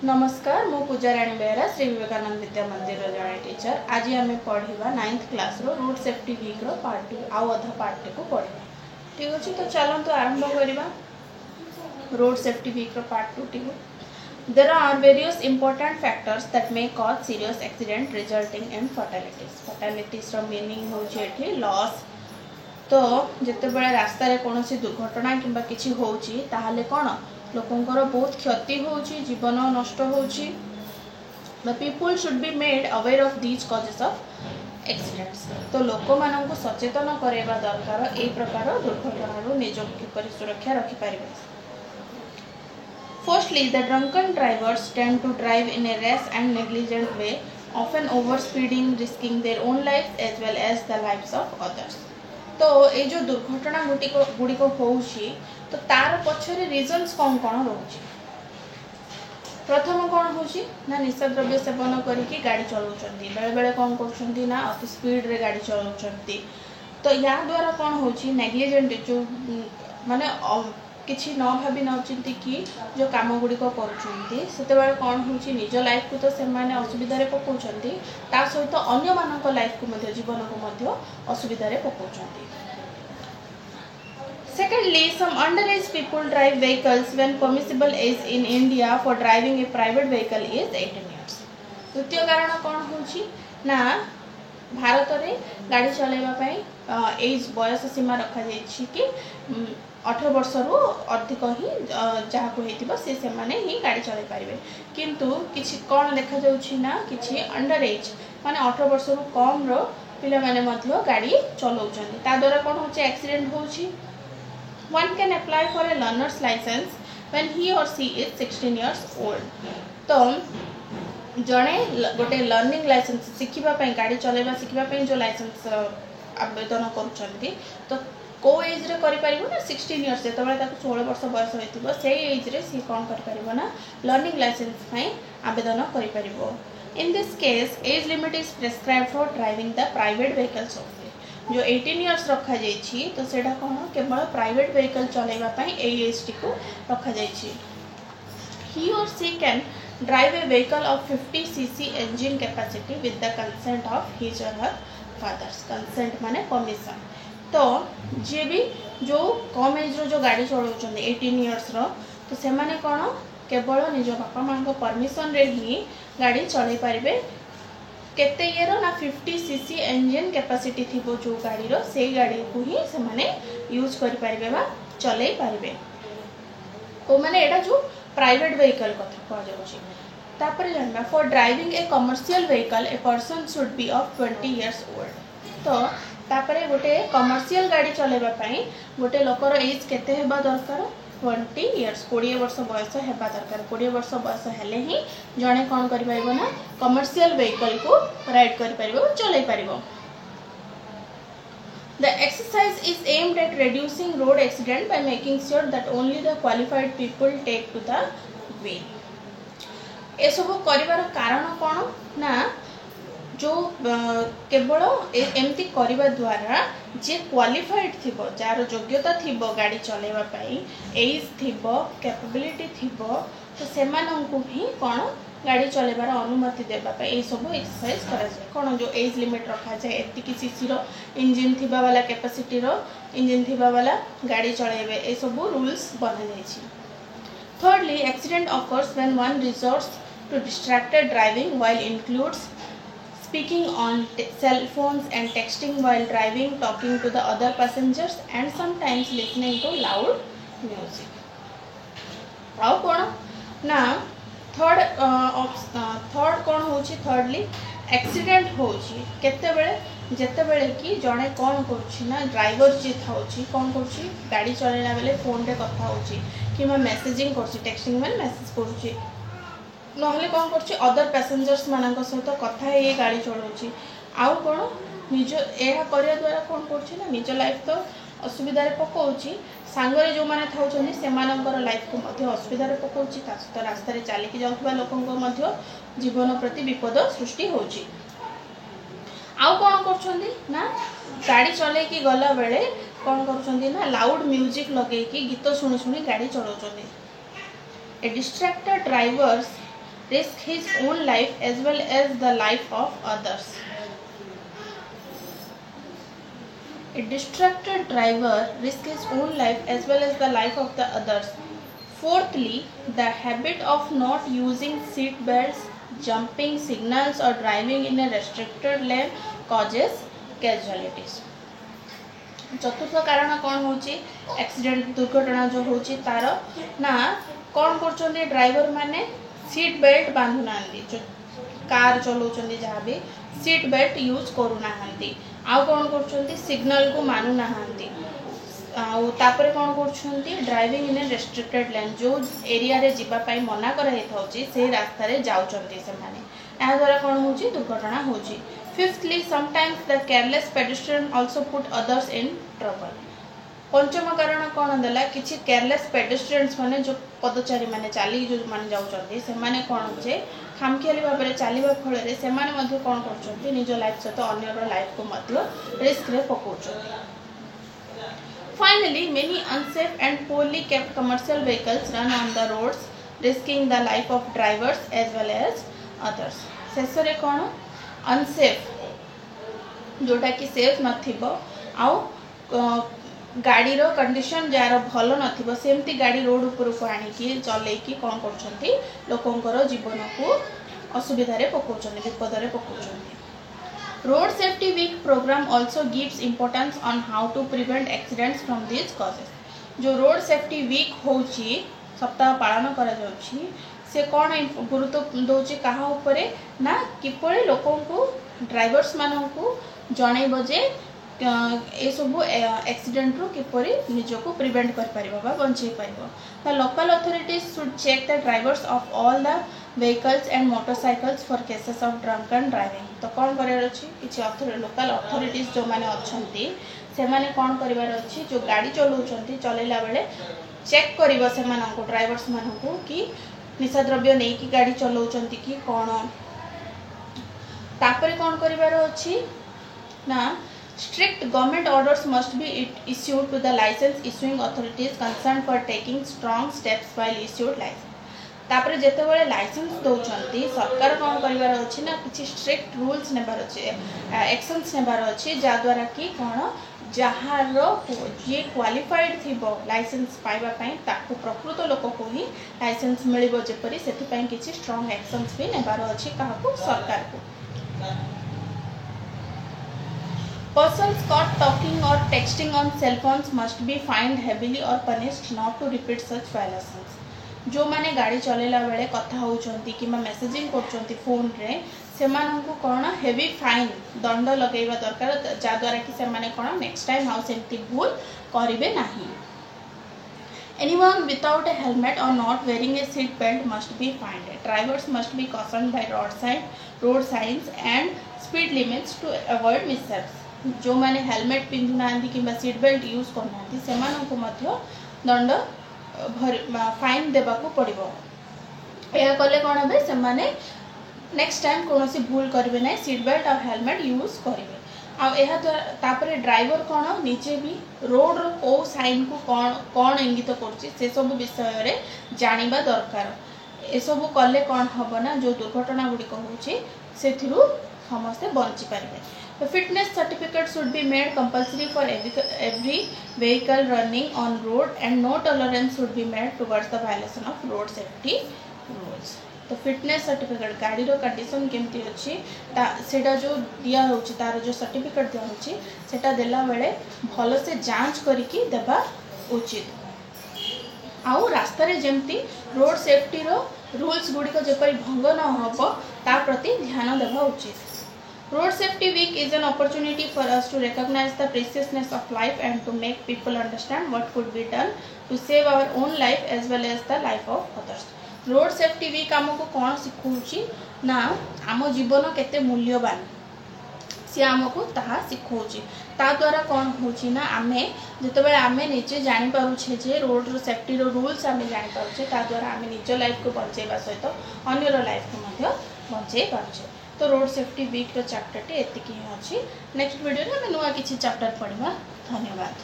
नमस्कार मु पूजाराणी बेहरा श्री विवेकानंद विद्या मंदिर जड़े टीचर। आज आम पढ़ा 9th class road safety week part 2 आउ अधा पार्ट को पढ़ा। ठीक अच्छे तो चलते आरंभ करवा रोड सेफ्टी वीक पार्ट 2 टी। There are various important factors that may cause serious accident resulting in fatalities. Fatalities रो मीनिंग होची एठी लॉस। तो जते बेले रास्ता रे कोनोसी दुर्घटना किंबा किछि होची ताहाले कोन लोकंकर बहुत क्षति होची, जीवन नष्ट होची। The people should be made aware of these causes of accidents. तो लोक मानन को सचेतन करेबा दरकार ए प्रकार दुर्घटना रो निज किपरि सुरक्षा रखि परिबे। Firstly, the drunken drivers tend to drive in a rash and negligent way, often overspeeding, risking their own lives as well as the lives of others. तो ये जो दुर्घटना गुड़िक होउछि तो तार पछरे रीजन्स कौन कौन रोचे। प्रथम कौन होछि ना निशा द्रव्य सेवन करिकी गाड़ी चलाउछंती, बेले बेले कौन करछंती ना अति स्पीड रे गाड़ी चलाउछंती। तो या द्वारा कौन होछि नेग्लिजेंट जो माने किछि न भाबी न चिंती कि जो काम गुड़िक करूछंती सेते बेले कौन होछि निज लाइफ को तो से माने असुविधा रे पकोछंती, ता सहित अन्य मानक लाइफ को मध्य जीवन को मध्य असुविधा रे पकोछंती। Secondly, some underage people drive vehicles when permissible age in India for driving a private vehicle is 18 years. द्वितीय कारण कौन होछि ना भारत रे गाड़ी चलाइबा पई एज बयस सीमा रखा जायछि कि 18 वर्ष रु अधिक ही जहाँ को हेतिबा से माने ही गाड़ी चलाई पारिबे। किंतु किछि कोन देखा जाउछि ना किछि अंडर एज माने 18 वर्ष रु कम रो पिला माने मध्य गाड़ी चलाउछन्ती, ता द्वारा कोन होछि एक्सीडेंट होछि। One can apply for a learner's license when he or she is 16 years old. तो जणे गोटे लर्निंग लाइसेंस शिखिबा पई गाड़ी चलाइबा शिखिबा पई जो लाइसेंस आवेदन करूछन्ती तो को एज रे करि परिबो ना 16 इयर्स जेते बेले ताको 16 वर्ष बयस होइतिबो सेही एज रे सी कोन करि परिबो ना लर्निंग लाइसेंस पई आवेदन करि परिबो। In this case age limit is prescribed for driving the private vehicles only. जो 18 इयर्स रखा जाइछि तो सेटा कोन केवल प्राइवेट व्हीकल चलाइबा पई ए एज टी को रखा जाइछि। He or she can drive a vehicle of 50 cc engine capacity with the consent of his or her fathers. Consent माने permission। तो जे भी जो कम एज रो जो गाड़ी चलाउछन्ती 18 इयर्स रो तो से माने कोन केवल निज बापा मां को परमिशन रे ही गाड़ी चलाई परिबे। केते इयर ना 50 cc इंजन कैपेसिटी थिबो जो गाड़ी रो से गाड़ी को ही से माने यूज करि परिबे बा चलाई परिबे। तो माने एटा जो प्राइवेट व्हीकल कथा कह जाउछि। तापर जानबा for driving A commercial vehicle a person should be of 20 years old. तो तापर गोटे कमर्शियल गाड़ी चलाइबा पई गोटे लोकर एज केते हेबा दरकार 20 इयर्स 20 वर्ष बयस हेबा दरकार। 20 वर्ष बयस हेले ही जणे कोन करि पाइबो ना कमर्शियल व्हीकल को राइड करि पाइबो चलाई पाइबो। The exercise is aimed at reducing road accident by making sure that only the qualified people take to the wheel. ए सब करिवार कारण कोन ना जो केवल एमती करिवा द्वारा जे क्वालिफाइड थिबो जार योग्यता थिबो गाड़ी चलाइबा पई एज थिबो कैपेबिलिटी थिबो तो सेमानंकु ही कोन गाड़ी चलाइबार अनुमति देबा पे ए सब एक्सरसाइज करा जाय। कोन जो एज लिमिट रखा जाय एतिकी सीसी रो इंजन थिबा वाला कैपेसिटी रो इंजन थिबा वाला गाड़ी चलाइबे ए सब रूल्स बना जाय छी। Thirdly, accident occurs when one resorts to distracted driving while includes speaking on cell phones and texting while driving, talking to the other passengers and sometimes listening to loud music. आउ कोन ना third कौन होची thirdly accident होची केते बेले जेते बेले कि जणे कौन करछि ना ड्राइवर जे थाउची कौन करछि गाड़ी चलेला बेले फोन रे कथा होची किमा मेसेजिंग करछि टेक्स्टिंग में मेसेज करछि नहले कौन करछि अदर पैसेंजर्स मानक सहित कथा हे गाड़ी चलाउछि। आउ कोन निज एहा करिया द्वारा कौन करछि ना निज लाइफ तो असुविधा रे पकोउछि सांगरे जो माने थाउछन्ती से मानकर लाइफ को मध्य असुविधा रे पकोउछि ता सहित रास्ता रे चाली कि जाउथबा लोकंको मध्य जीवन प्रति विपद सृष्टि होउछि। आउ कोन करछन्ती ना गाड़ी चले कि गला बेले कोन करछन्ती ना लाउड म्यूजिक लगे कि गीत सुनी सुनी गाड़ी चलाउछन्ती। A distracted drivers risk his own life as well as the life of others. A distracted driver risks his own life as well as the life of the others. Fourthly, the habit of not using seat belts, jumping signals or driving in a restricted lane causes casualties. चतुर्थ कारण कौन होची accident दुर्घटना जो होची तार ना कौन करछन्ते ड्राइवर माने सीट बेल्ट बांधु नांदी जो कार चलाउछन्ती जहाँ भी सीट बेल्ट यूज करू नांदी आउ कौन करछन्ती सिग्नल को मानु नांदी आउ तापरे कौन करछन्ती ड्राइविंग इन ए रेस्ट्रिक्टेड लेन जो एरिया रे जिबा पई मना कर हेथौची से रास्ता रे जाउछन्ती से माने या द्वारा कौन होची दुर्घटना होची. Fifthly, sometimes the careless pedestrian also put others in trouble. पंचम कारण कौन देला किछि केयरलेस पेडेस्ट्रियंस माने जो पदचारी माने चाली जो माने जाउछन्ती से माने कौन जे खामखियाली भाबरे चालीबा फल रे से माने मध्ये कौन करछन्ती निज लाइफ सहित अन्यर लाइफ को मतलब रिस्क रे पकोछन्ती. Finally, many unsafe and poorly kept commercial vehicles run on the roads, risking the life of drivers as well as others. शेषरे कौन अनसेफ जोटा कि सेफ नथिबो आउ गाड़ी रो कंडीशन जार भल नथिबो सेमती गाड़ी रोड ऊपर को आनी कि चले कि कौन करछन्ती लोकंकर जीवन को असुविधा रे पकोछन्ती विपद रे पकोछन्ती. Road safety week programme also gives importance on how to prevent accidents from these causes. जो रोड सेफ्टी वीक होची सप्ताह पालन करा जाउची से कौन गुरुत्व दौर क्या उपरे ना किपरि लोकों को ड्राइवर्स मानों को जनइब जे ये सब एक्सीडेंट रू किपरि निजको प्रिवेंट कर परिबो बा बंचै परिबो. The local authorities should check the drivers of all the vehicles and motorcycles for cases of drunken driving. तो कौन करार अछि किछि लोकल अथॉरिटीज जो माने अछंती से माने कौन करिवार अछि जो गाड़ी चलाउछंती चलेला बेले चेक करिवो से मानन को ड्राइवर्स मानन को कि निशा द्रव्य नहीं कि गाड़ी चलाउछंती कि कौन तापरे कौन करिवार अछि ना strict government orders must be issued to the license issuing authorities concerned for taking strong steps while issued license. तापरे जेते बेले लाइसेंस दउछंती सरकार कौन करिवार अछि ना किछि स्ट्रिक्ट रूल्स नेबार अछि एक्शंस नेबार अछि जा द्वारा कि कौन जहार जे क्वालिफाइड थिबो लाइसेंस पाइबा पई ताकू प्रकृत लोक को ही लाइसेंस मिलिबो जेपरि सेति पई किछि स्ट्रांग एक्शंस भी नेबार अछि काहाकू सरकार को. Persons caught talking or texting on cell phones must be fined heavily or punished not to repeat such violations. जो माने गाड़ी चलेला बेले कथा होउछंती कि मेसेजिंग करछंती फोन रे से मानन को कोन हेवी फाइन दंड लगेबा दरकार जा द्वारा कि से माने कोन नेक्स्ट टाइम हाउ सेंती भूल करिवे नाही. Anyone without a helmet or not wearing a seat belt must be fined. Drivers must be cautioned by road signs and speed limits to avoid mishaps. जो माने हेलमेट पिंधु नांदी किबा सीट बेल्ट यूज करनांदी से मानन को मध्य दंड फाइन देबा को पड़िबो. या कले कोन बे से माने नेक्स्ट टाइम कोनोसी भूल करबे नै सीट बेल्ट और हेलमेट यूज करबे. आ एहा तापरे ड्राइवर कोन नीचे भी रोड रो को साइन को कोन इंगित करछि से सब विषय रे जानिबा दरकार. ए सब कले कोन हबो ना जो दुर्घटना गुडी को होछि सेथिरु समस्त bunchy पारिबे. The fitness certificate should be made compulsory for every vehicle running on road and no tolerance should be made towards the violation of road safety rules. तो फिटनेस सर्टिफिकेट गाड़ी रो कंडीशन केमती अछि सेटा जो दिया होछि तार जो सर्टिफिकेट दिया होछि सेटा देला बेले भलो से जांच करिकि देबा उचित. आउ रास्ता रे जेमती रोड सेफ्टी रो रूल्स गुडी को जेपरि भंग न होबो ता प्रति ध्यान देबा उचित. Road Safety Week is an opportunity for us to recognize the preciousness of life and to make people understand what could be done to save our own life as well as the life of others. Road Safety Week हमको कौन सिखौछि ना आम जीवन केते मूल्यवान सी आमको ताहा सिखौछि. ता द्वारा कौन होछि ना आमे जतबे आमे निजे जानि पारुछे जे रोड रो सेफ्टी रो रूल्स आमे जानि पारुछे ता द्वारा आमे निज लाइफ को बचेबा सहित अन्य रो लाइफ को मध्य बचेई पारुछे. तो रोड सेफ्टी वीक रो चैप्टर टे एतिकी अछि. नेक्स्ट वीडियो रे हम नुवा किछि चैप्टर पढिबा. धन्यवाद.